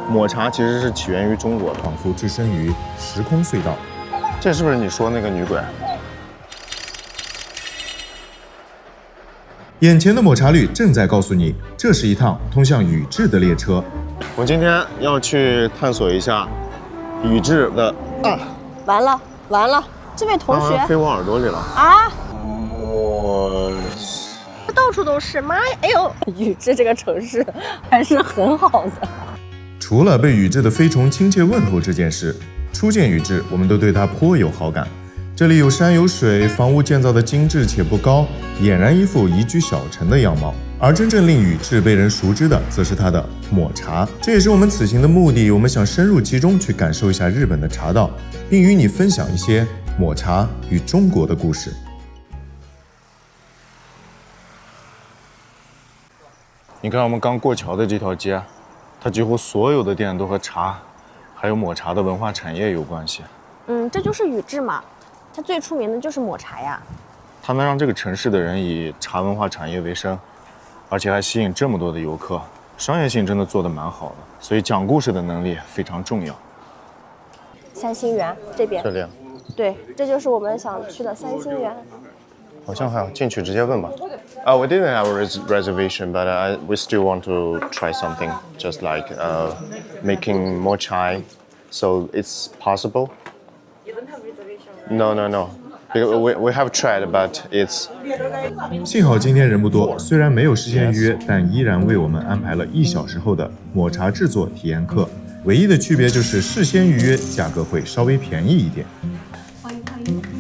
抹茶其实是起源于中国的，仿佛置身于时空隧道。这是不是你说那个女鬼？眼前的抹茶绿正在告诉你，这是一趟通向宇治的列车。我今天要去探索一下宇治的完了，这位同学飞我耳朵里了啊！我到处都是，妈呀！哎呦，宇治这个城市还是很好的。除了被宇治的飞虫亲切问候这件事，初见宇治，我们都对它颇有好感。这里有山有水，房屋建造的精致且不高，俨然一副宜居小城的样貌。而真正令宇治被人熟知的，则是它的抹茶。这也是我们此行的目的，我们想深入其中去感受一下日本的茶道，并与你分享一些抹茶与中国的故事。你看我们刚过桥的这条街，它几乎所有的店都和茶还有抹茶的文化产业有关系。这就是宇治嘛，它最出名的就是抹茶呀。它能让这个城市的人以茶文化产业为生，而且还吸引这么多的游客，商业性真的做得蛮好的，所以讲故事的能力非常重要。三星园这边，这里对，这就是我们想去的三星园。好像还要进去直接问吧。We didn't have a reservation, but we still want to try something, just like making more chai. So it's possible. You don't have reservation, right? No. Because we have tried, but it's. 幸好今天人不多，虽然没有事先预约，但依然为我们安排了1小时后的抹茶制作体验课。唯一的区别就是事先预约，价格会稍微便宜一点。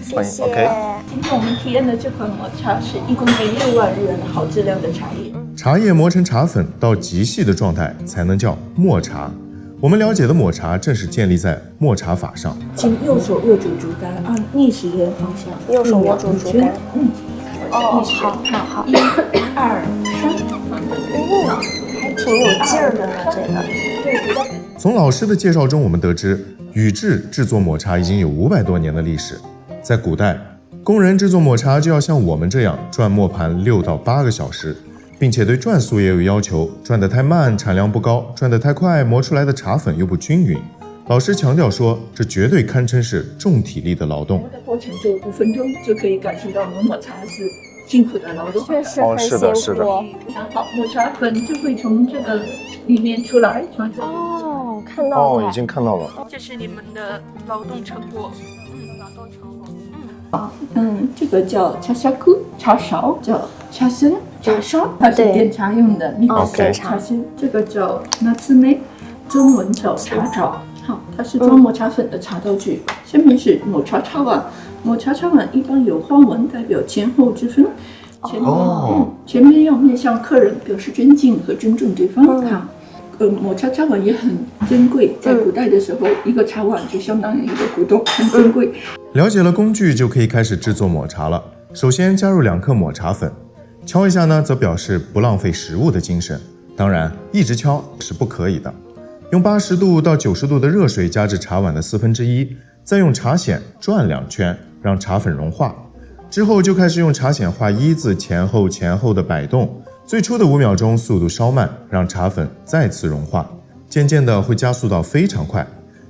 谢谢。OK。今天我们体验的这款抹茶是1公斤6万日元的好质量的茶叶。茶叶磨成茶粉到极细的状态才能叫抹茶。我们了解的抹茶正是建立在抹茶法上。请右手握住竹竿，按逆时针方向，右手握住竹竿。好。1、2、3。还挺有劲儿的呢，这个。从老师的介绍中，我们得知宇治制作抹茶已经有500多年的历史。在古代，工人制作抹茶就要像我们这样转磨盘6到8个小时，并且对转速也有要求，转得太慢产量不高，转得太快磨出来的茶粉又不均匀。老师强调说，这绝对堪称是重体力的劳动。磨的过程就5分钟就可以感受到磨抹茶是辛苦的劳动，确实很辛苦。是的。好，抹茶粉就会从这个里面出来，从这。看到了。已经看到了。这是你们的劳动成果。这个叫茶下库，茶勺，叫茶身，茶勺，它是点茶用的。点茶身，这个叫拿次梅，中文叫茶勺。好，它是装抹茶粉的茶道具。下面是抹茶茶碗，抹茶茶碗一般有花纹，代表前后之分。前面要面向客人，表示尊敬和尊重对方。抹茶茶碗也很珍贵，在古代的时候，一个茶碗就相当于一个古董，很珍贵。了解了工具，就可以开始制作抹茶了。首先加入2克抹茶粉，敲一下呢，则表示不浪费食物的精神。当然，一直敲是不可以的。用80度到90度的热水加至茶碗的1/4，再用茶筅转2圈，让茶粉融化。之后就开始用茶筅画一字前后的摆动。最初的5秒钟速度稍慢，让茶粉再次融化，渐渐的会加速到非常快。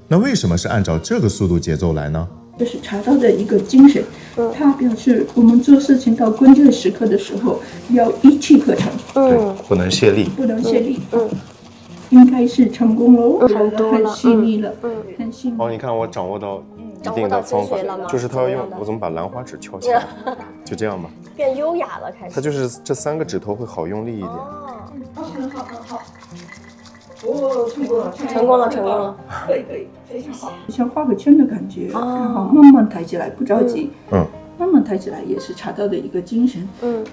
那为什么是按照这个速度节奏来呢？这是茶道的一个精神，它表示我们做事情到关键时刻的时候要一气呵成，不能泄力，应该是成功了，很细腻了，很细腻。你看我掌握到一定的方法，就是他要用我怎么把兰花指敲起来，就这样吧，变优雅了，开始。它就是这3个指头会好用力一点。好。成功了，可以，非常好，像画个圈的感觉，然后慢慢抬起来，不着急，慢慢抬起来也是茶道的一个精神，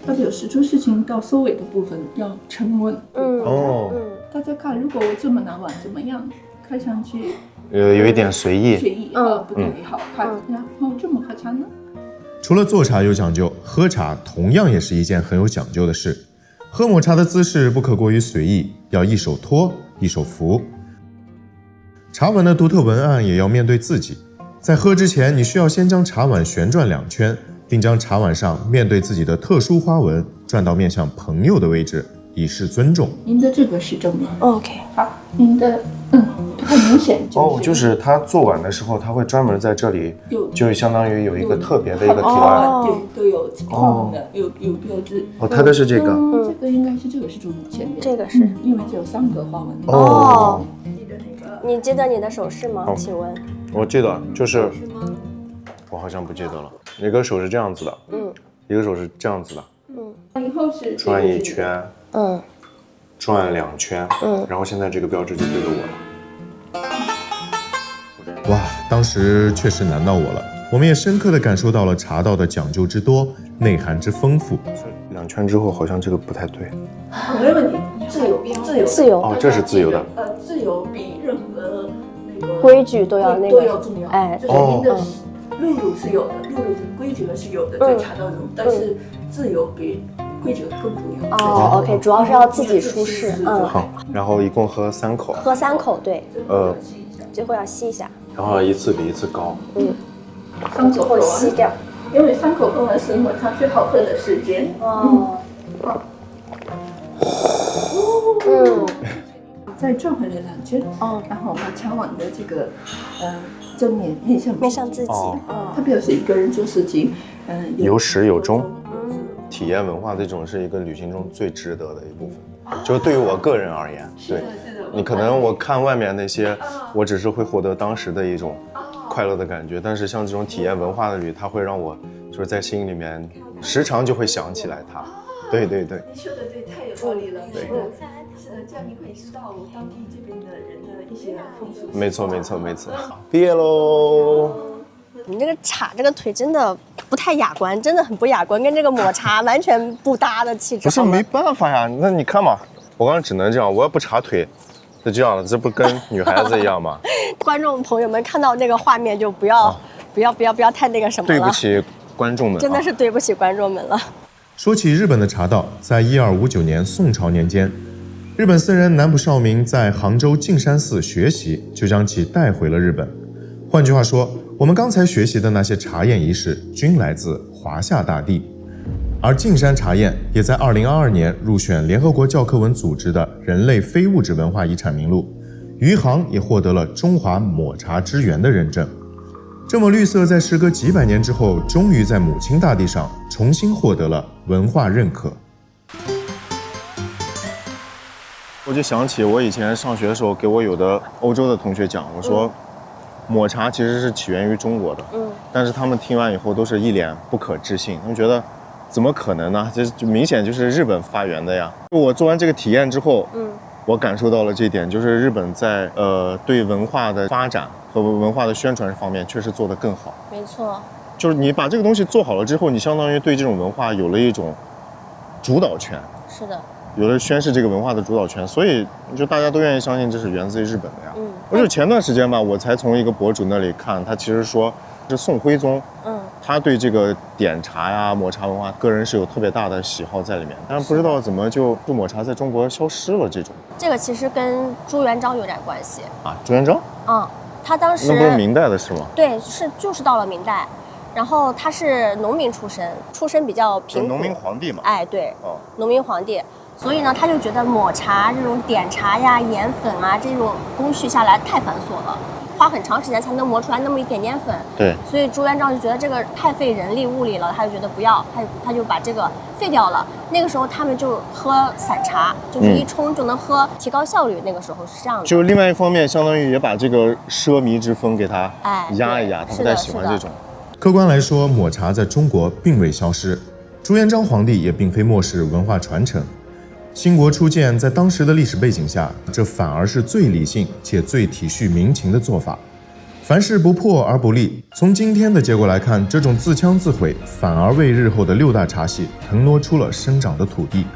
它表示做事情到收尾的部分要沉稳，大家看，如果我这么拿碗怎么样？看上去有一点随意，不太好看，然后这么喝茶呢？除了做茶有讲究，喝茶同样也是一件很有讲究的事。喝抹茶的姿势不可过于随意，要一手托一手扶。茶碗的独特文案也要面对自己。在喝之前，你需要先将茶碗旋转2圈，并将茶碗上面对自己的特殊花纹转到面向朋友的位置，以示尊重。您的这个是正面。 OK， 好，您的很明显就是他做碗的时候，他会专门在这里，就相当于有一个特别的一个图案。对，都有花纹的，有标志。他的是这个。这个应该是这个是中前面，这个是因为只有3个花纹。哦，记得那个你记得你的手势吗？哦请问？我记得，就是我好像不记得了。一个手是这样子的，一个手是这样子的，以后是转1圈，转2圈，然后现在这个标志就对着我了。哇，当时确实难到我了。我们也深刻地感受到了茶道的讲究之多，内涵之丰富。 2圈之后好像这个不太对。没问题，自由。哦，这是自由的。自由比任何那个规矩都要那个都要重要。哎，就是您的路路是有的，路路是规矩是有的，在茶道中，但是自由比规矩更重要。哦，OK， 主要是要自己舒适。好，然后一共喝3口。喝3口，对。最后要吸一下。然后一次比一次高。 3口后吸掉。 因为3口喝完是抹茶最好喝的时间。再转回来2圈，然后把茶碗的这个正面面向自己，哦它表示一个人做事情，有始有终。体验文化这种是一个旅行中最值得的一部分，就对于我个人而言，对你可能我看外面那些，我只是会获得当时的一种快乐的感觉，但是像这种体验文化的旅，它会让我就是在心里面时常就会想起来它。对对对，你说的对，太有道理了。对，是的，这样你会知道当地这边的人的一些风俗。没错没错没错。毕业喽。你这个茶这个腿真的不太雅观，真的很不雅观，跟这个抹茶完全不搭的气质。不是没办法呀，那你看嘛，我刚刚只能这样，我要不插腿，就这样了，这不跟女孩子一样吗？观众朋友们看到这个画面就不要太那个什么了。对不起观众们，真的是对不起观众们了。说起日本的茶道，在1259年宋朝年间，日本僧人南浦少明在杭州径山寺学习，就将其带回了日本。换句话说，我们刚才学习的那些茶宴仪式，均来自华夏大地。而径山茶宴也在2022年入选联合国教科文组织的人类非物质文化遗产名录，余杭也获得了中华抹茶之源的认证。这么绿色，在时隔几百年之后，终于在母亲大地上重新获得了文化认可。我就想起我以前上学的时候，给我有的欧洲的同学讲，我说，抹茶其实是起源于中国的，但是他们听完以后都是一脸不可置信，他们觉得怎么可能呢？这就明显就是日本发源的呀。我做完这个体验之后，我感受到了这一点，就是日本在对文化的发展和文化的宣传方面确实做得更好。没错，就是你把这个东西做好了之后，你相当于对这种文化有了一种主导权。是的。有了宣示这个文化的主导权，所以就大家都愿意相信这是源自于日本的呀。不是前段时间吧，我才从一个博主那里看，他其实说是宋徽宗，他对这个点茶呀、抹茶文化，个人是有特别大的喜好在里面，但是不知道怎么就抹茶在中国消失了这种。这个其实跟朱元璋有点关系啊。朱元璋？他当时那不是明代的事吗？对，就是到了明代。然后他是农民出身比较贫苦，农民皇帝嘛。哎，对，农民皇帝。所以呢，他就觉得抹茶这种点茶呀、研粉啊这种工序下来太繁琐了，花很长时间才能磨出来那么一点点粉。对。所以朱元璋就觉得这个太费人力物力了，他就觉得不要，他就把这个废掉了。那个时候他们就喝散茶，就是一冲就能喝，提高效率。那个时候是这样的。就另外一方面，相当于也把这个奢靡之风给他压一压，他不太喜欢这种。客观来说，抹茶在中国并未消失，朱元璋皇帝也并非漠视文化传承。兴国初建，在当时的历史背景下，这反而是最理性且最体恤民情的做法。凡事不破而不立，从今天的结果来看，这种自戕自毁反而为日后的6大茶系腾挪出了生长的土地，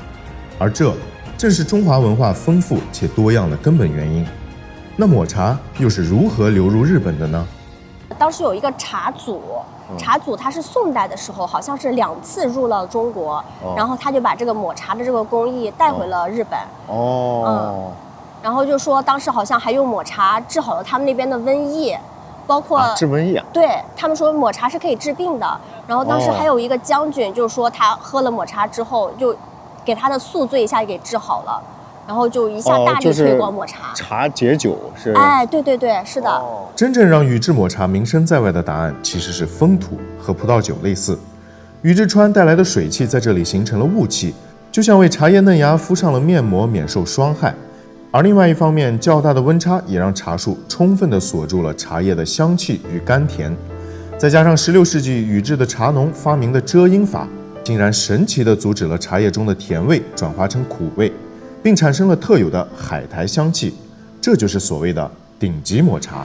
而这正是中华文化丰富且多样的根本原因。那抹茶又是如何流入日本的呢？当时有一个茶祖，茶祖他是宋代的时候，好像是2次入了中国，然后他就把这个抹茶的这个工艺带回了日本。然后就说当时好像还用抹茶治好了他们那边的瘟疫，包括治瘟疫啊。对，他们说抹茶是可以治病的。然后当时还有一个将军，就是说他喝了抹茶之后就给它的宿醉一下给治好了，然后就一下大力推广抹茶。茶解酒是？哎，对对对，是的。真正让宇治抹茶名声在外的答案，其实是风土，和葡萄酒类似。宇治川带来的水汽在这里形成了雾气，就像为茶叶嫩芽敷上了面膜，免受霜害。而另外一方面，较大的温差也让茶树充分地锁住了茶叶的香气与甘甜。再加上16世纪宇治的茶农发明的遮阴法，竟然神奇地阻止了茶叶中的甜味转化成苦味，并产生了特有的海苔香气。这就是所谓的顶级抹茶。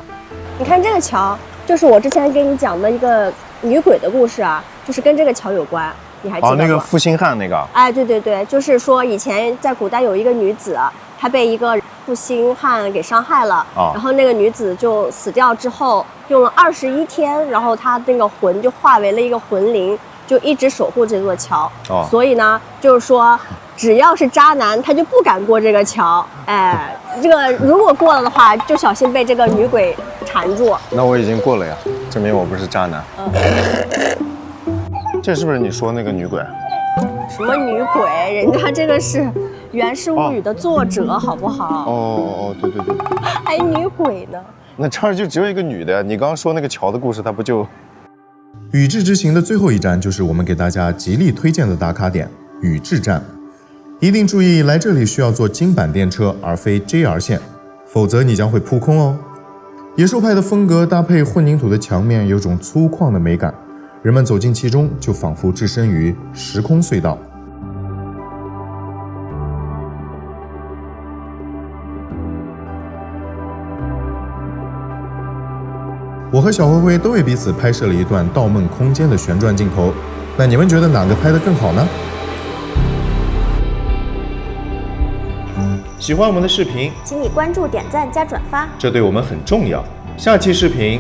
你看这个桥，就是我之前给你讲的一个女鬼的故事啊，就是跟这个桥有关，你还记得吗？那个负心汉那个。哎，对对对，就是说以前在古代有一个女子，她被一个负心汉给伤害了，然后那个女子就死掉之后，用了21天，然后她那个魂就化为了一个魂灵，就一直守护这座桥。所以呢，就是说，只要是渣男，他就不敢过这个桥。哎，这个如果过了的话，就小心被这个女鬼缠住。那我已经过了呀，证明我不是渣男。这是不是你说那个女鬼？什么女鬼？人家这个是《源氏物语》的作者，好不好？对对对。还女鬼呢？那这儿就只有一个女的。你刚刚说那个桥的故事，它不就？宇治之行的最后一站就是我们给大家极力推荐的打卡点宇治站，一定注意来这里需要坐京阪电车而非 JR 线，否则你将会扑空哦。野兽派的风格搭配混凝土的墙面，有种粗犷的美感，人们走进其中就仿佛置身于时空隧道。我和小灰灰都为彼此拍摄了一段盗梦空间的旋转镜头，那你们觉得哪个拍得更好呢？喜欢我们的视频，请你关注、点赞加转发，这对我们很重要。下期视频